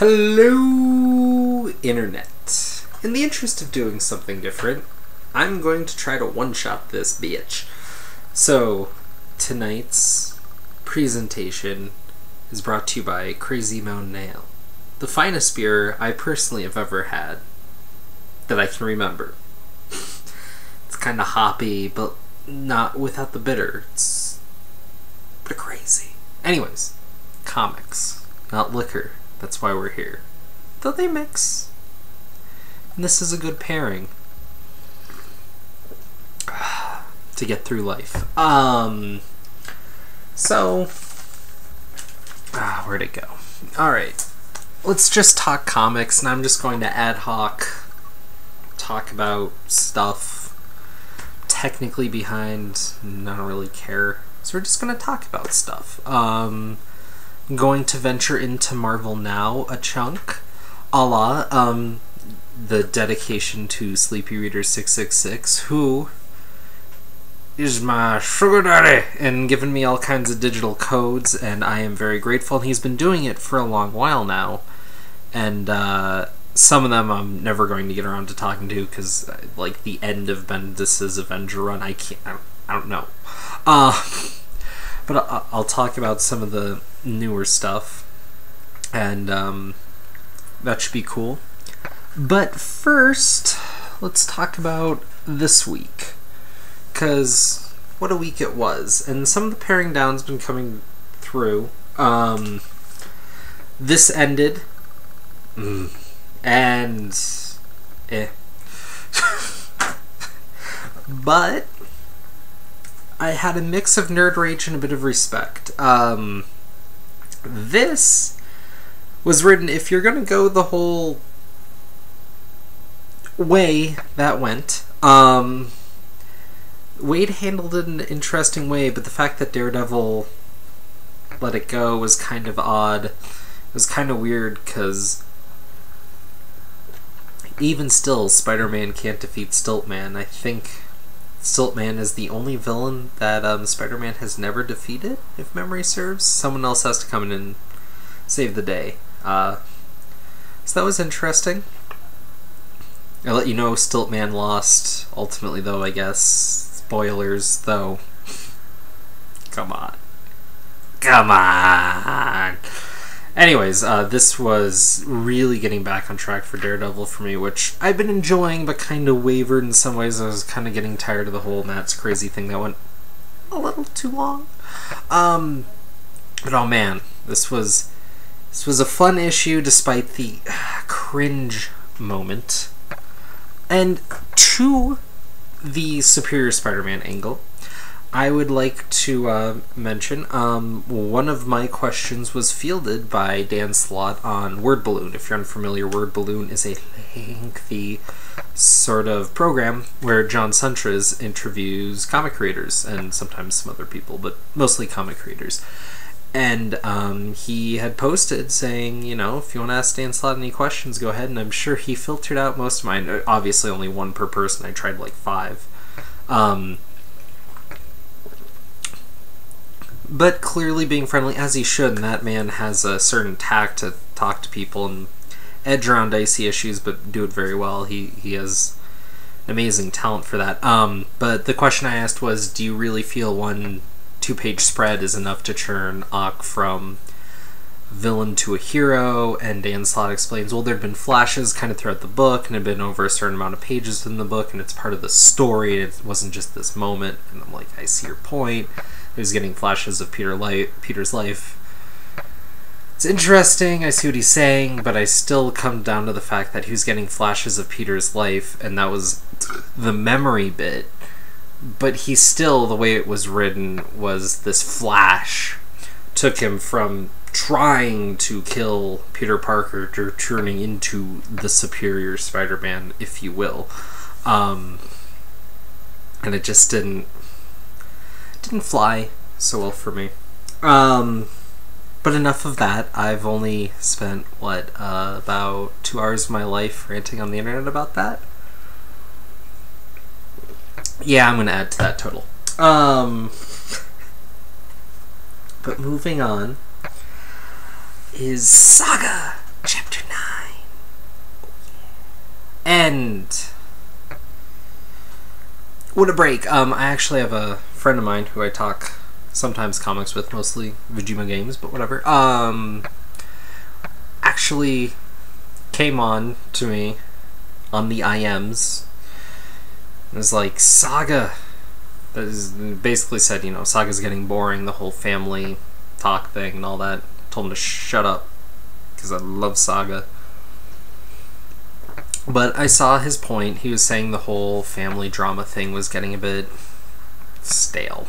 Hello, Internet. In the interest of doing something different, I'm going to try to one-shot this bitch. So, tonight's presentation is brought to you by Crazy Mountain Ale, the finest beer I personally have ever had that I can remember. It's kind of hoppy, but not without the bitter. It's pretty crazy. Anyways, comics, not liquor. That's why we're here. Though they mix. And this is a good pairing to get through life. Where'd it go? Alright. Let's just talk comics, and I'm just going to ad hoc talk about stuff technically behind, and I don't really care. So we're just going to talk about stuff. I'm going to venture into Marvel now a chunk, a la the dedication to SLEEPYREADER666, who is my sugar daddy and giving me all kinds of digital codes, and I am very grateful. And he's been doing it for a long while now, and some of them I'm never going to get around to talking to because, like, the end of Bendis's Avenger run, I don't know. But I'll talk about some of the newer stuff, and that should be cool. But first, let's talk about this week, because what a week it was, and some of the paring down's been coming through. This ended, and but I had a mix of nerd rage and a bit of respect. This was written, if you're gonna go the whole way that went, Wade handled it in an interesting way, but the fact that Daredevil let it go was kind of odd. It was kind of weird, because even still, Spider-Man can't defeat Stiltman. I think Stiltman is the only villain that Spider-Man has never defeated, if memory serves. Someone else has to come in and save the day. So that was interesting. I'll let you know Stiltman lost, ultimately, though, I guess. Spoilers, though. Come on. Come on! Anyways, this was really getting back on track for Daredevil for me, which I've been enjoying, but kind of wavered in some ways. I was kind of getting tired of the whole Matt's crazy thing that went a little too long. But oh man, this was a fun issue despite the cringe moment. And to the Superior Spider-Man angle, I would like to mention one of my questions was fielded by Dan Slott on Word Balloon. If you're unfamiliar, Word Balloon is a lengthy sort of program where John Suntres interviews comic creators and sometimes some other people, but mostly comic creators. And he had posted saying, you know, if you want to ask Dan Slott any questions, go ahead. And I'm sure he filtered out most of mine. Obviously only one per person. I tried like 5. But clearly being friendly, as he should, and that man has a certain tact to talk to people and edge around dicey issues, but do it very well. He has amazing talent for that. But the question I asked was, do you really feel one 2-page spread is enough to turn Ock from villain to a hero? And Dan Slott explains, well, there'd been flashes kind of throughout the book, and it'd been over a certain amount of pages in the book, and it's part of the story, and it wasn't just this moment. And I'm like, I see your point. He was getting flashes of Peter's life. It's interesting, I see what he's saying, but I still come down to the fact that he was getting flashes of Peter's life, and that was the memory bit. But he still, the way it was written, was this flash took him from trying to kill Peter Parker to turning into the Superior Spider-Man, if you will. And it just didn't fly so well for me. But enough of that. I've only spent, about 2 hours of my life ranting on the internet about that. Yeah, I'm going to add to that total. But moving on is Saga Chapter And what a break. I actually have a friend of mine who I talk sometimes comics with, mostly Vijima games, but whatever. Actually came on to me on the IMs. It was like, Saga. That is basically said, you know, Saga's getting boring, the whole family talk thing and all that. Told him to shut up, because I love Saga. But I saw his point. He was saying the whole family drama thing was getting a bit stale.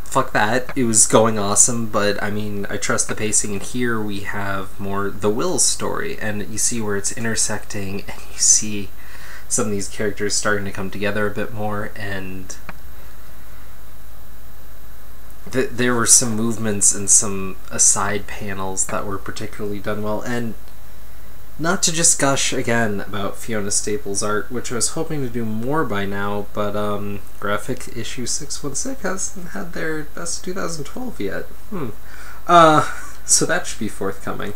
Fuck that. It was going awesome, but I mean, I trust the pacing, and here we have more the Will story, and you see where it's intersecting, and you see some of these characters starting to come together a bit more, and there were some movements and some aside panels that were particularly done well. And not to just gush again about Fiona Staples' art, which I was hoping to do more by now, but Graphic Issue 616 hasn't had their best of 2012 yet. So that should be forthcoming.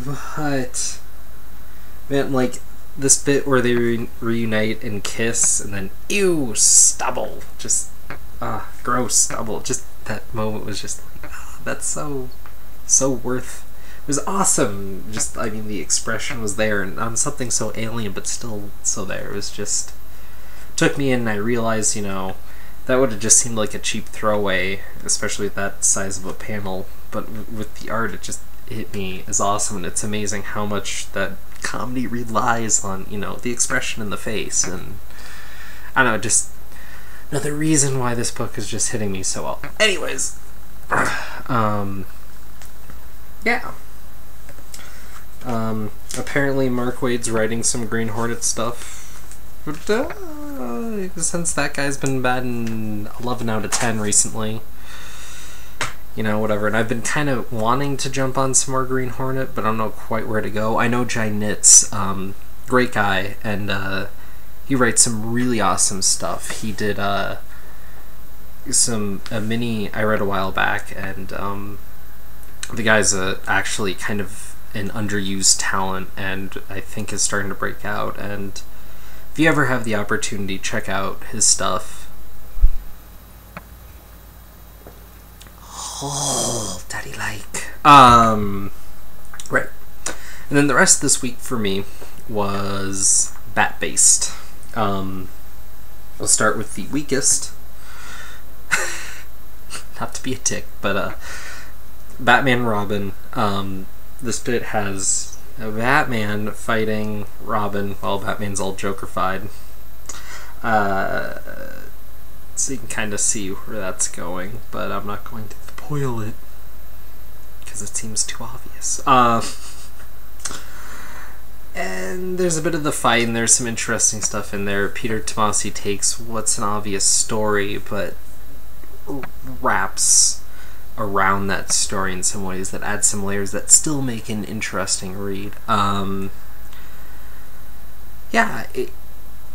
But man, like, this bit where they reunite and kiss, and then, ew, stubble. Just, gross stubble. Just, that moment was just like, that's so worth. It was awesome. Just, I mean, the expression was there, and on something so alien, but still so there. It was just, took me in, and I realized, you know, that would have just seemed like a cheap throwaway, especially with that size of a panel. But with the art, it just hit me as awesome, and it's amazing how much that comedy relies on, you know, the expression in the face. And I don't know, just another reason why this book is just hitting me so well. Anyways, yeah. Apparently Mark Waid's writing some Green Hornet stuff, but since that guy's been batting 11 out of 10 recently, you know, whatever. And I've been kind of wanting to jump on some more Green Hornet, but I don't know quite where to go. I know Jai Nitz, great guy, and he writes some really awesome stuff. He did a mini I read a while back, and the guy's actually kind of an underused talent, and I think is starting to break out. And if you ever have the opportunity, check out his stuff. Oh, daddy like. Right. And then the rest of this week for me was bat-based. We'll start with the weakest. Not to be a tick, but Batman Robin. This bit has a Batman fighting Robin while Batman's all Joker-fied. So you can kind of see where that's going, but I'm not going to spoil it because it seems too obvious. And there's a bit of the fight, and there's some interesting stuff in there. Peter Tomasi takes what's an obvious story, but wraps around that story in some ways that add some layers that still make an interesting read. Yeah,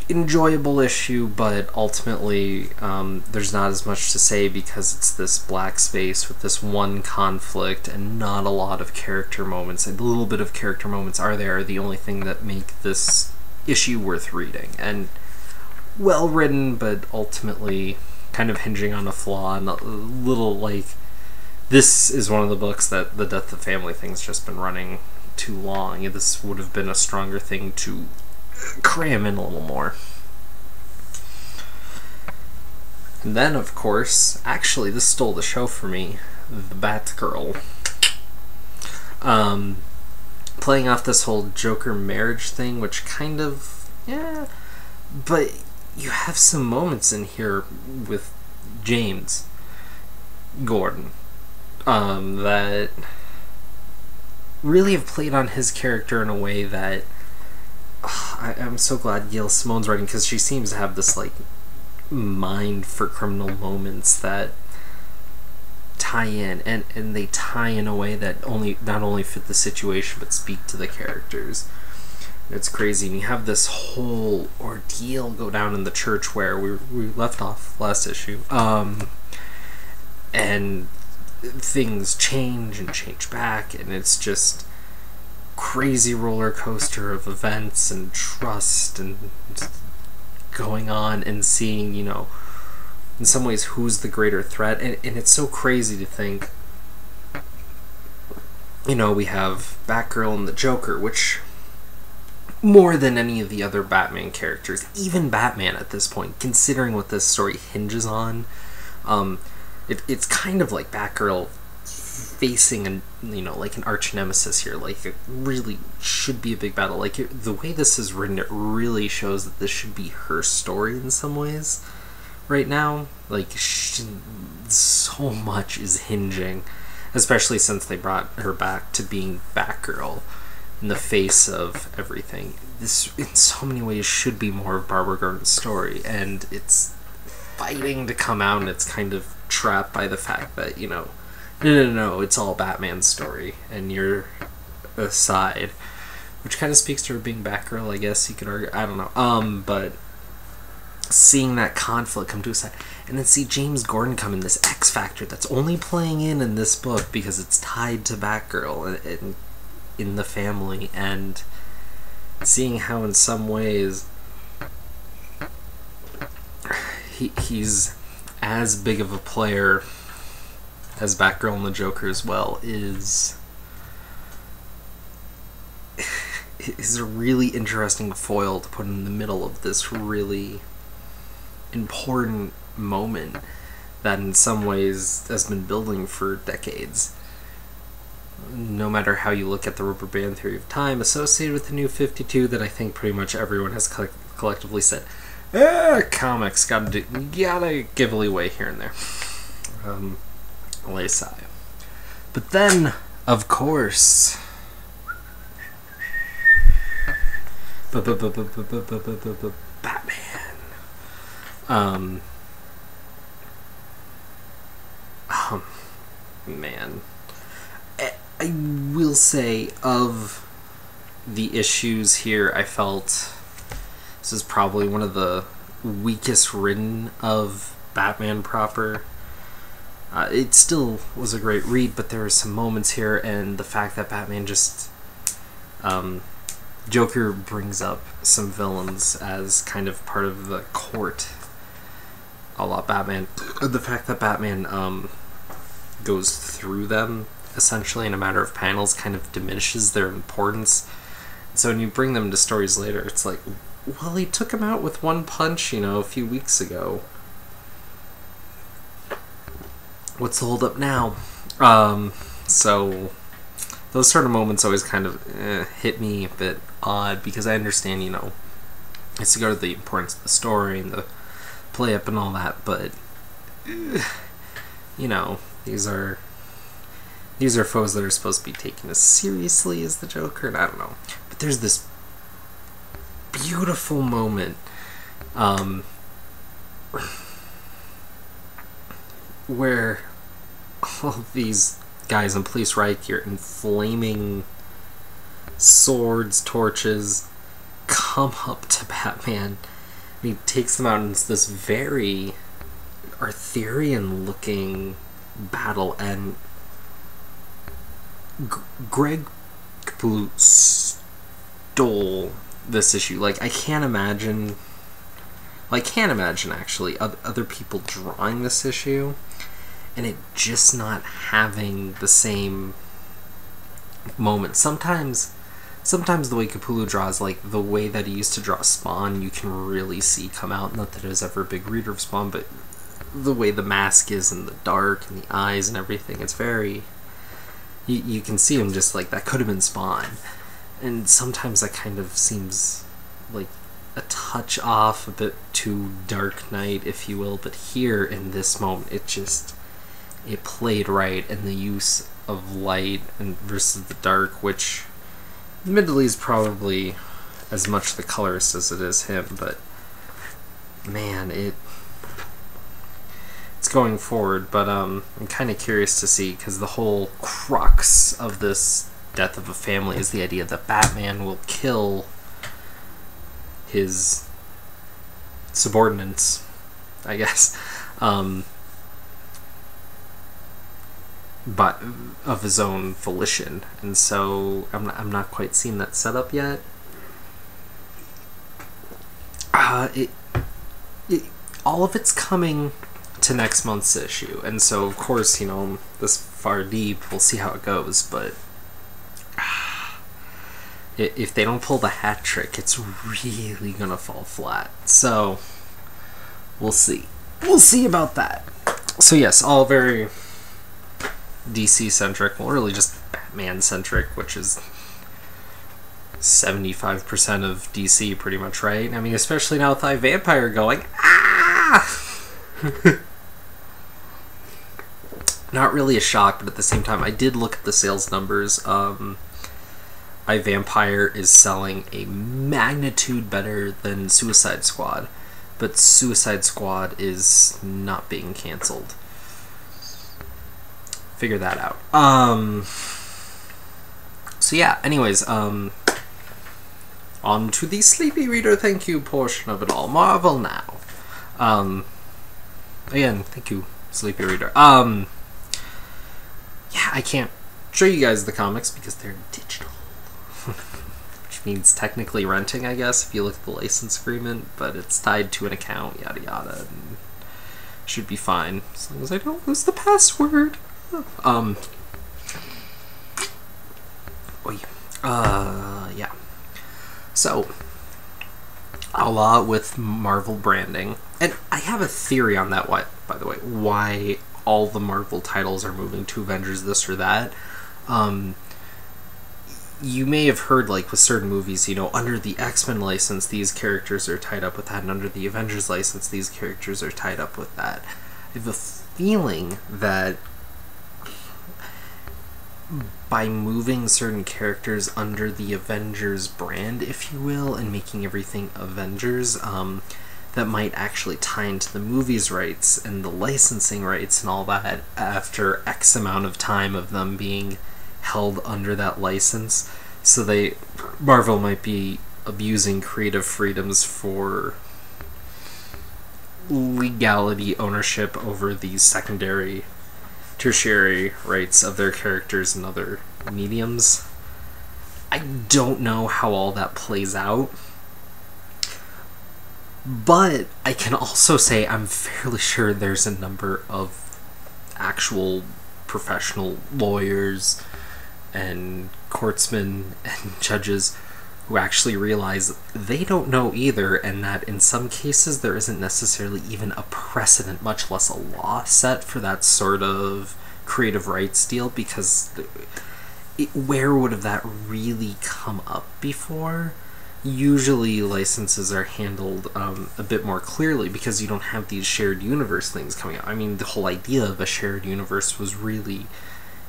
enjoyable issue, but ultimately there's not as much to say because it's this black space with this one conflict and not a lot of character moments. A little bit of character moments are the only thing that make this issue worth reading. And well written, but ultimately kind of hinging on a flaw, and a little like, this is one of the books that the Death of Family thing's just been running too long. This would have been a stronger thing to cram in a little more. And then, of course, actually, this stole the show for me, the Batgirl. Playing off this whole Joker marriage thing, which kind of, yeah, but you have some moments in here with James Gordon that really have played on his character in a way that I'm so glad Gail Simone's writing, because she seems to have this like mind for criminal moments that tie in, and they tie in a way that not only fit the situation but speak to the characters. It's crazy. And you have this whole ordeal go down in the church where we left off last issue, and things change and change back, and it's just crazy roller coaster of events and trust and going on, and seeing, you know, in some ways who's the greater threat. And it's so crazy to think, you know, we have Batgirl and the Joker, which, more than any of the other Batman characters, even Batman at this point, considering what this story hinges on, it's kind of like Batgirl facing an, you know, like an arch nemesis here. Like, it really should be a big battle. Like, the way this is written, it really shows that this should be her story in some ways right now. Like, so much is hinging, especially since they brought her back to being Batgirl in the face of everything. This, in so many ways, should be more of Barbara Gordon's story, and it's fighting to come out, and it's kind of trapped by the fact that, you know, no, it's all Batman's story, and you're aside, which kind of speaks to her being Batgirl, I guess you could argue. I don't know. But seeing that conflict come to a side, and then see James Gordon come in, this X Factor that's only playing in this book because it's tied to Batgirl and in the family, and seeing how in some ways he's as big of a player as Batgirl and the Joker as well is a really interesting foil to put in the middle of this really important moment that in some ways has been building for decades. No matter how you look at the rubber band theory of time associated with the New 52, that I think pretty much everyone has collectively said, comics gotta give a leeway here and there. Lay aside. But then, of course, Batman. Man. I will say, of the issues here, I felt this is probably one of the weakest written of Batman proper. It still was a great read, but there were some moments here, and the fact that Batman just... Joker brings up some villains as kind of part of the court a la Batman. The fact that Batman goes through them essentially in a matter of panels kind of diminishes their importance. So when you bring them to stories later, it's like, well, he took him out with one punch, you know, a few weeks ago. What's the hold up now? So those sort of moments always kind of hit me a bit odd, because I understand, you know, it's to go to the importance of the story and the play up and all that, but you know, these are foes that are supposed to be taken as seriously as the Joker, and I don't know. But there's this beautiful moment where all these guys in police riot gear and flaming swords, torches, come up to Batman, and he takes them out into this very Arthurian-looking battle, and Greg Capullo stole this issue. Like, I can't imagine actually other people drawing this issue and it just not having the same moment. Sometimes the way Capullo draws, like the way that he used to draw Spawn, you can really see come out. Not that I was ever a big reader of Spawn, but the way the mask is and the dark and the eyes and everything, it's very... You can see him just like, that could have been Spawn. And sometimes that kind of seems like a touch off, a bit too Dark Knight, if you will. But here, in this moment, it played right, and the use of light and versus the dark, which admittedly is probably as much the colorist as it is him, but man, it's going forward. But I'm kind of curious to see, because the whole crux of this death of a family is the idea that Batman will kill his subordinates, I guess. but of his own volition, and so I'm not quite seeing that setup yet. All of it's coming to next month's issue, and so of course, you know, this far deep, we'll see how it goes, but if they don't pull the hat trick, it's really gonna fall flat. So we'll see about that. So yes, all very DC centric, well, really just Batman centric, which is 75% of DC pretty much, right? I mean, especially now with iVampire going, Not really a shock, but at the same time, I did look at the sales numbers. iVampire is selling a magnitude better than Suicide Squad, but Suicide Squad is not being canceled. Figure that out. So yeah, anyways, on to the Sleepy Reader thank you portion of it all. Marvel now. Again, thank you, Sleepy Reader. Yeah, I can't show you guys the comics because they're digital. Which means technically renting, I guess, if you look at the license agreement, but it's tied to an account, yada yada, and should be fine, as long as I don't lose the password. Yeah. So, a lot with Marvel branding, and I have a theory on that, by the way, why all the Marvel titles are moving to Avengers this or that. You may have heard, like, with certain movies, you know, under the X-Men license, these characters are tied up with that, and under the Avengers license, these characters are tied up with that. I have a feeling that by moving certain characters under the Avengers brand, if you will, and making everything Avengers, that might actually tie into the movies' rights and the licensing rights and all that after X amount of time of them being held under that license. So Marvel might be abusing creative freedoms for legality ownership over these secondary, tertiary rights of their characters and other mediums. I don't know how all that plays out, but I can also say I'm fairly sure there's a number of actual professional lawyers and courtsmen and judges who actually realize they don't know either, and that in some cases there isn't necessarily even a precedent, much less a law set for that sort of creative rights deal, because where would have that really come up before? Usually licenses are handled a bit more clearly because you don't have these shared universe things coming out. I mean, the whole idea of a shared universe was really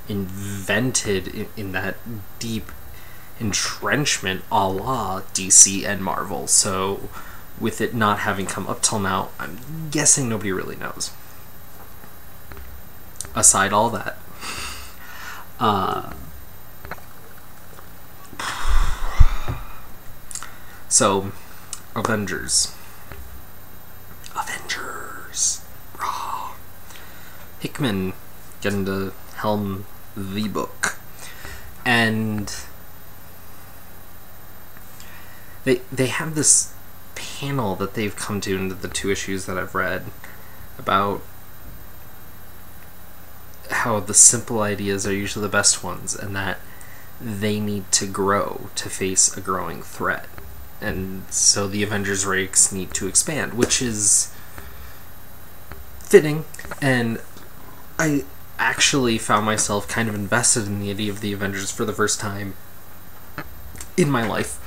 invented in that deep entrenchment a la DC and Marvel. So with it not having come up till now, I'm guessing nobody really knows. Aside all that, so Avengers. Raw. Hickman getting to helm the book, and they have this panel that they've come to into the 2 issues that I've read about how the simple ideas are usually the best ones, and that they need to grow to face a growing threat, and so the Avengers ranks need to expand, which is fitting. And I actually found myself kind of invested in the idea of the Avengers for the first time in my life,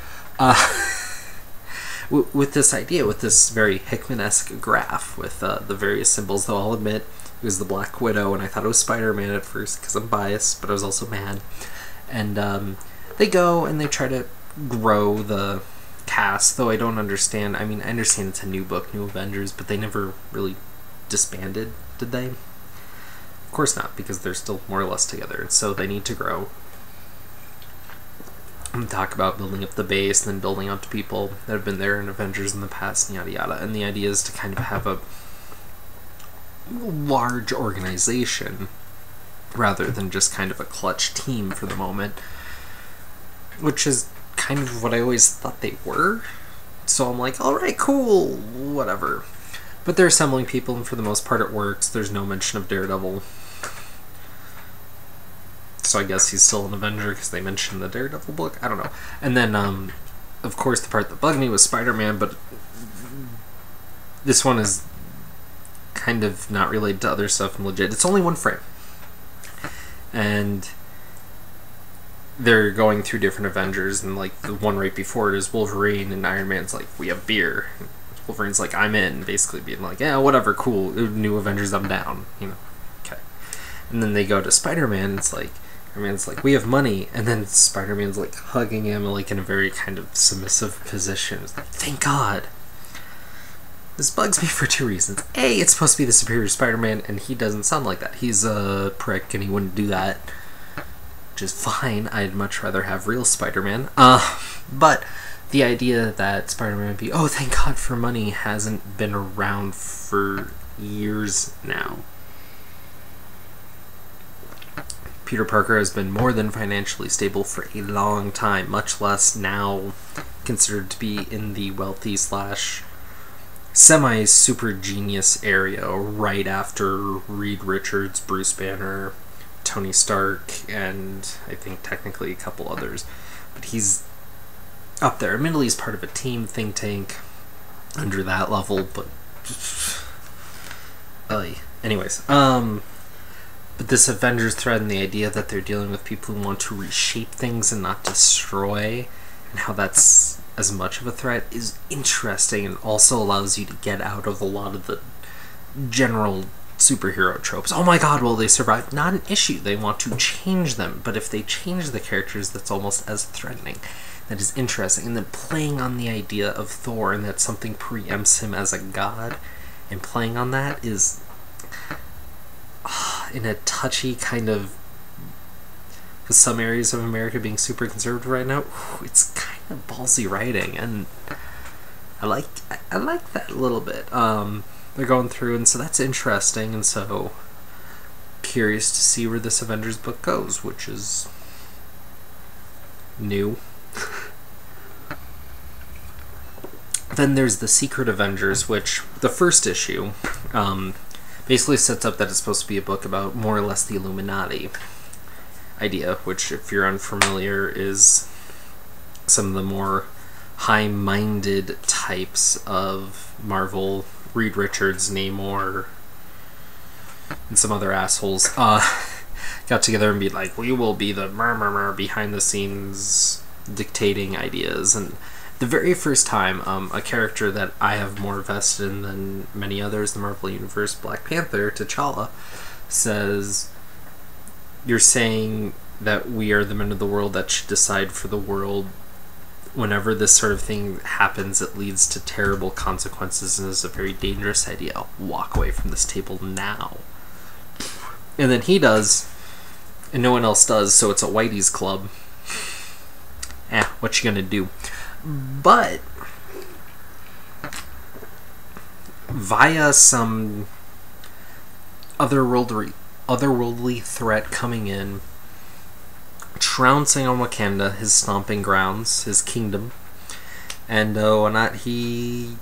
with this idea, with this very Hickman-esque graph with the various symbols, though I'll admit it was the Black Widow, and I thought it was Spider-Man at first because I'm biased, but I was also mad. And they go and they try to grow the cast, though I don't understand. I mean, I understand it's a new book, new Avengers, but they never really disbanded, did they? Of course not, because they're still more or less together, so they need to grow. And talk about building up the base and then building up to people that have been there in Avengers in the past, and yada yada. And the idea is to kind of have a large organization rather than just kind of a clutch team for the moment, which is kind of what I always thought they were. So I'm like, alright, cool, whatever. But they're assembling people, and for the most part it works. There's no mention of Daredevil. So I guess he's still an Avenger because they mentioned the Daredevil book. I don't know. And then, of course, the part that bugged me was Spider-Man, but this one is kind of not related to other stuff and legit. It's only one frame. And they're going through different Avengers, and like the one right before it is Wolverine, and Iron Man's like, we have beer. Wolverine's like, I'm in, basically being like, yeah, whatever, cool, new Avengers, I'm down, you know, okay. And then they go to Spider-Man, and it's like, Iron Man's like, we have money, and then Spider-Man's like hugging him like in a very kind of submissive position. It's like, thank God. This bugs me for two reasons. A, it's supposed to be the superior Spider-Man, and he doesn't sound like that. He's a prick, and he wouldn't do that. Which is fine. I'd much rather have real Spider-Man. But the idea that Spider-Man would be, oh, thank God for money, hasn't been around for years now. Peter Parker has been more than financially stable for a long time, much less now considered to be in the wealthy slash semi-super genius area right after Reed Richards, Bruce Banner, Tony Stark, and I think technically a couple others. But he's up there. Admittedly, he's part of a team think tank under that level, but anyways, but this Avengers thread and the idea that they're dealing with people who want to reshape things and not destroy, and how that's as much of a threat, is interesting, and also allows you to get out of a lot of the general superhero tropes. Oh my God, will they survive? Not an issue. They want to change them, but if they change the characters, that's almost as threatening. That is interesting. And then playing on the idea of Thor, and that something preempts him as a god, and playing on that is in a touchy kind of, with some areas of America being super conservative right now, it's kind of ballsy writing, and I like that a little bit. They're going through, and so that's interesting, and so curious to see where this Avengers book goes, which is new. Then there's the Secret Avengers, which the first issue basically sets up that it's supposed to be a book about more or less the Illuminati idea, which, if you're unfamiliar, is some of the more high-minded types of Marvel. Reed Richards, Namor, and some other assholes got together and be like, we will be the behind the scenes dictating ideas. And the very first time a character that I have more vested in than many others in the Marvel Universe, Black Panther, T'Challa, says, you're saying that we are the men of the world that should decide for the world. Whenever this sort of thing happens, it leads to terrible consequences and is a very dangerous idea. Walk away from this table now. And then he does, and no one else does, so it's a Whitey's club. What you gonna do? But via some otherworldly threat coming in, trouncing on Wakanda, his stomping grounds, his kingdom, and whatnot, he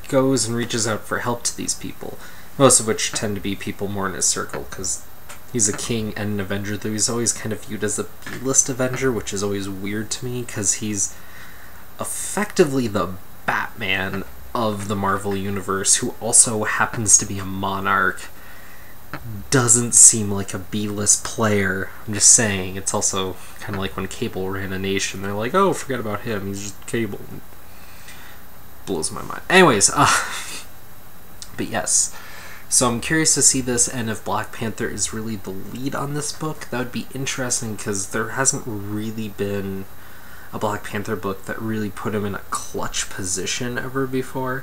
goes and reaches out for help to these people, most of which tend to be people more in his circle, because he's a king and an Avenger, though he's always kind of viewed as a B-list Avenger, which is always weird to me, because he's effectively the Batman of the Marvel Universe, who also happens to be a monarch. Doesn't seem like a B-list player. I'm just saying, it's also kind of like when Cable ran a nation. They're like, oh, forget about him, he's just Cable. Blows my mind. Anyways, but yes. So I'm curious to see this, and if Black Panther is really the lead on this book, that would be interesting, because there hasn't really been a Black Panther book that really put him in a clutch position ever before.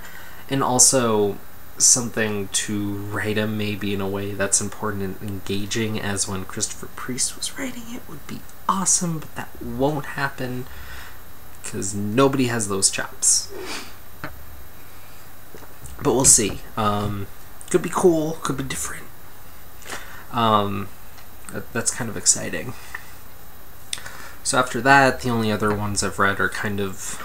And also something to write him maybe in a way that's important and engaging, as when Christopher Priest was writing it, would be awesome, but that won't happen because nobody has those chops. But we'll see. Could be cool, could be different. That's kind of exciting. So after that, the only other ones I've read are kind of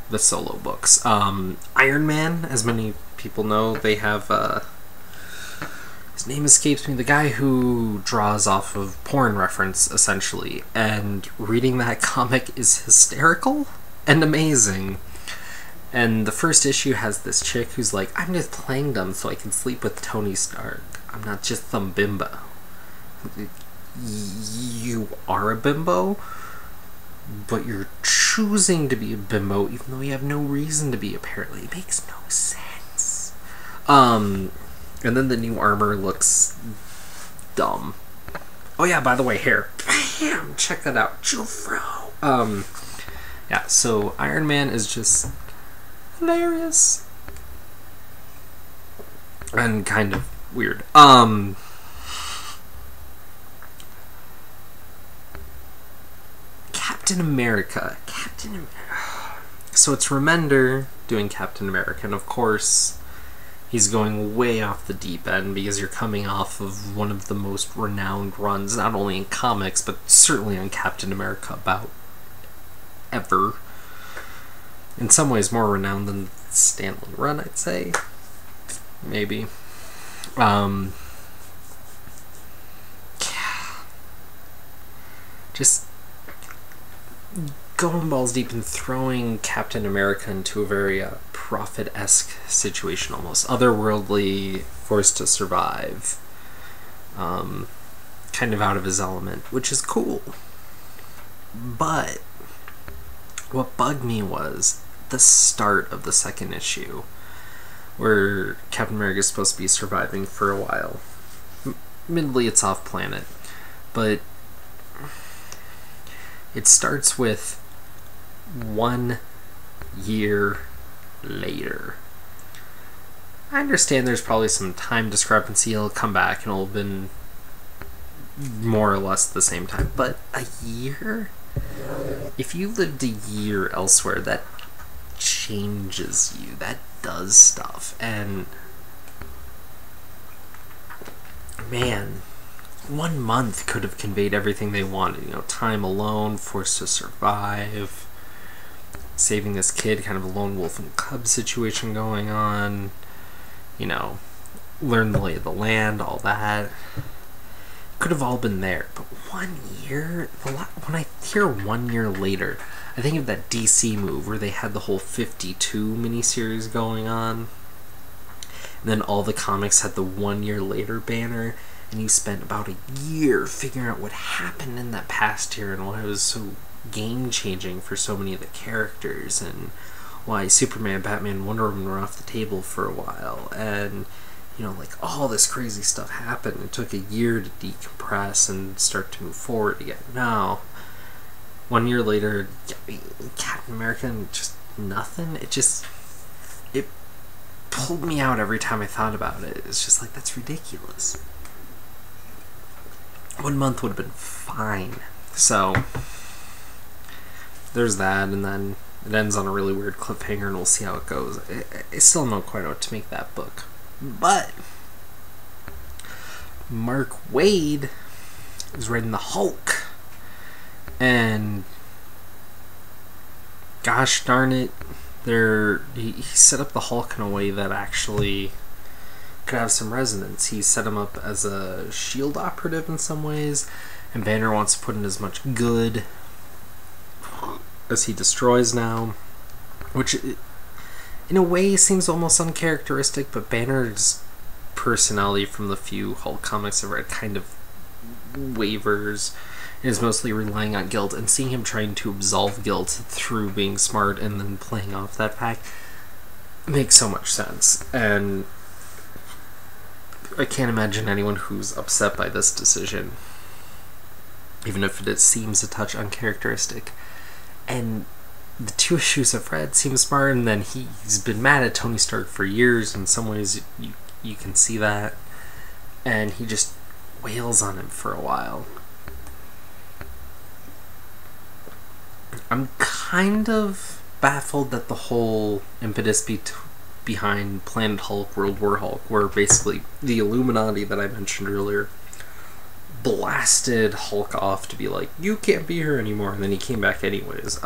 the solo books. Iron Man, as many people know, they have, his name escapes me, the guy who draws off of porn reference, essentially, and reading that comic is hysterical and amazing. And the first issue has this chick who's like, I'm just playing them so I can sleep with Tony Stark. I'm not just some bimbo. You are a bimbo, but you're choosing to be a bimbo even though you have no reason to be, apparently. It makes no sense. And then the new armor looks dumb. Oh yeah, by the way, hair. Bam! Check that out. Jufro! Yeah, so Iron Man is just hilarious. And kind of weird. Captain America. So it's Remender doing Captain America, and of course he's going way off the deep end because you're coming off of one of the most renowned runs, not only in comics, but certainly on Captain America about ever. In some ways more renowned than Stan Lee run, I'd say. Maybe. Yeah. Just going balls deep and throwing Captain America into a very prophet-esque situation, almost otherworldly, forced to survive, kind of out of his element, which is cool. But what bugged me was the start of the second issue, where Captain America is supposed to be surviving for a while. Admittedly, it's off planet, but it starts with 1 year later. I understand there's probably some time discrepancy. He'll come back and it'll have been more or less the same time. But a year? If you lived a year elsewhere, that changes you. That does stuff. And man, 1 month could have conveyed everything they wanted. You know, time alone, forced to survive, saving this kid, kind of a lone wolf and cub situation going on, you know, learn the lay of the land, all that. Could have all been there. But 1 year? When I hear 1 year later, I think of that DC move where they had the whole 52 miniseries going on, and then all the comics had the 1 year later banner, and you spent about a year figuring out what happened in that past year and why it was so game-changing for so many of the characters, and why Superman, Batman, Wonder Woman were off the table for a while, and you know, like, all this crazy stuff happened. It took a year to decompress and start to move forward again. Now, 1 year later, Captain America, and just nothing. It pulled me out every time I thought about it. It's just like, that's ridiculous. 1 month would have been fine. So, there's that, and then it ends on a really weird cliffhanger, and we'll see how it goes. I still don't know quite what to make that book. But Mark Waid is writing the Hulk, and gosh darn it, he set up the Hulk in a way that actually could have some resonance. He set him up as a SHIELD operative in some ways, and Banner wants to put in as much good as he destroys now, which in a way seems almost uncharacteristic, but Banner's personality from the few Hulk comics I've read kind of wavers and is mostly relying on guilt, and seeing him trying to absolve guilt through being smart and then playing off that fact makes so much sense. And I can't imagine anyone who's upset by this decision, even if it seems a touch uncharacteristic. And the 2 issues I've read seem smart, and then he's been mad at Tony Stark for years. In some ways, you can see that, and he just wails on him for a while. I'm kind of baffled that the whole impetus behind Planet Hulk, World War Hulk, where basically the Illuminati that I mentioned earlier blasted Hulk off to be like, you can't be here anymore, and then he came back anyways.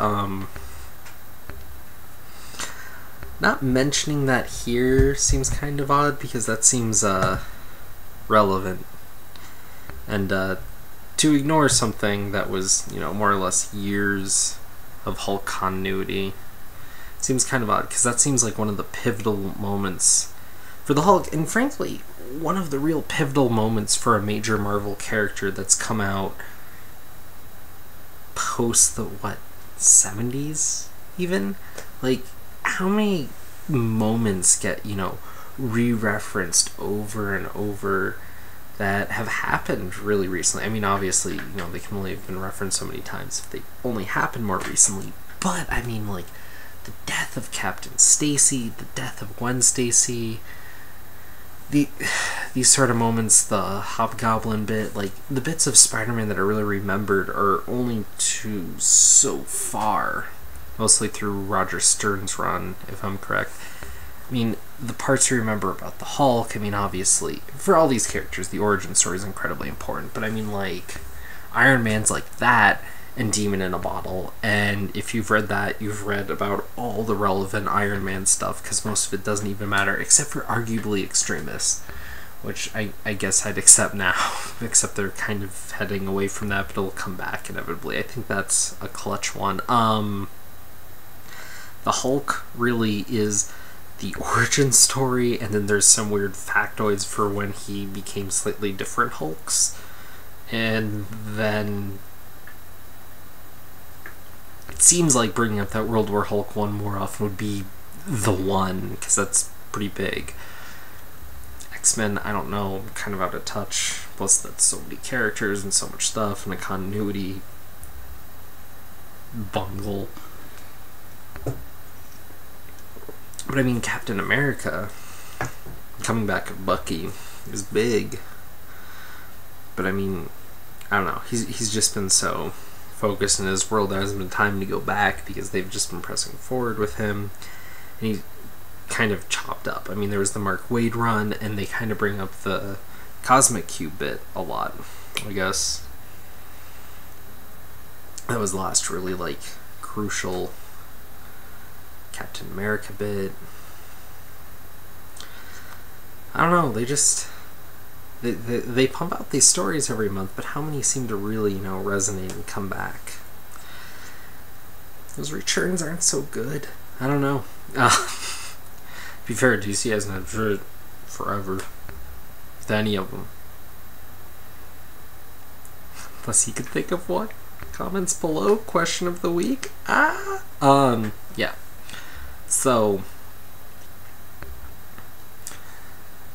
Not mentioning that here seems kind of odd, because that seems relevant. And to ignore something that was, you know, more or less years of Hulk continuity seems kind of odd, because that seems like one of the pivotal moments for the Hulk, and frankly, one of the real pivotal moments for a major Marvel character that's come out post the, 70s even? Like, how many moments get, you know, re-referenced over and over that have happened really recently? I mean, obviously, you know, they can only have been referenced so many times if they only happened more recently, but, I mean, like, the death of Captain Stacy, the death of Gwen Stacy, these sort of moments, the Hobgoblin bit, like, the bits of Spider-Man that are really remembered are only to so far, mostly through Roger Stern's run, if I'm correct. I mean, the parts you remember about the Hulk, I mean, obviously, for all these characters, the origin story is incredibly important, but I mean, like, Iron Man's like that, and Demon in a Bottle, and if you've read that, you've read about all the relevant Iron Man stuff, because most of it doesn't even matter, except for arguably Extremis, which I guess I'd accept now, except they're kind of heading away from that, but it'll come back inevitably. I think that's a clutch one. The Hulk really is the origin story, and then there's some weird factoids for when he became slightly different Hulks, and then it seems like bringing up that World War Hulk one more often would be the one, because that's pretty big. X-Men, I don't know, I'm kind of out of touch, plus that's so many characters and so much stuff, and a continuity bungle. But I mean, Captain America, coming back of Bucky, is big. But I mean, I don't know, he's just been so focused in his world, there hasn't been time to go back because they've just been pressing forward with him, and he's kind of chopped up. I mean, there was the Mark Waid run, and they kind of bring up the Cosmic Cube bit a lot, I guess. That was the last really, like, crucial Captain America bit. I don't know, they just they pump out these stories every month, but how many seem to really, you know, resonate and come back? Those returns aren't so good. I don't know. To be fair, DC hasn't had shit forever with any of them. Unless you could think of one. Comments below. Question of the week. Yeah. So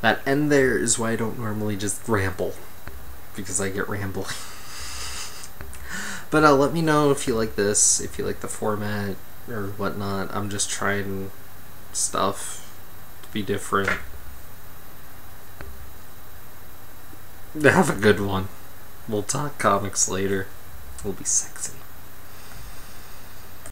that end there is why I don't normally just ramble, because I get rambling. But let me know if you like this, if you like the format or whatnot. I'm just trying stuff to be different. Have a good one. We'll talk comics later. We'll be sexy.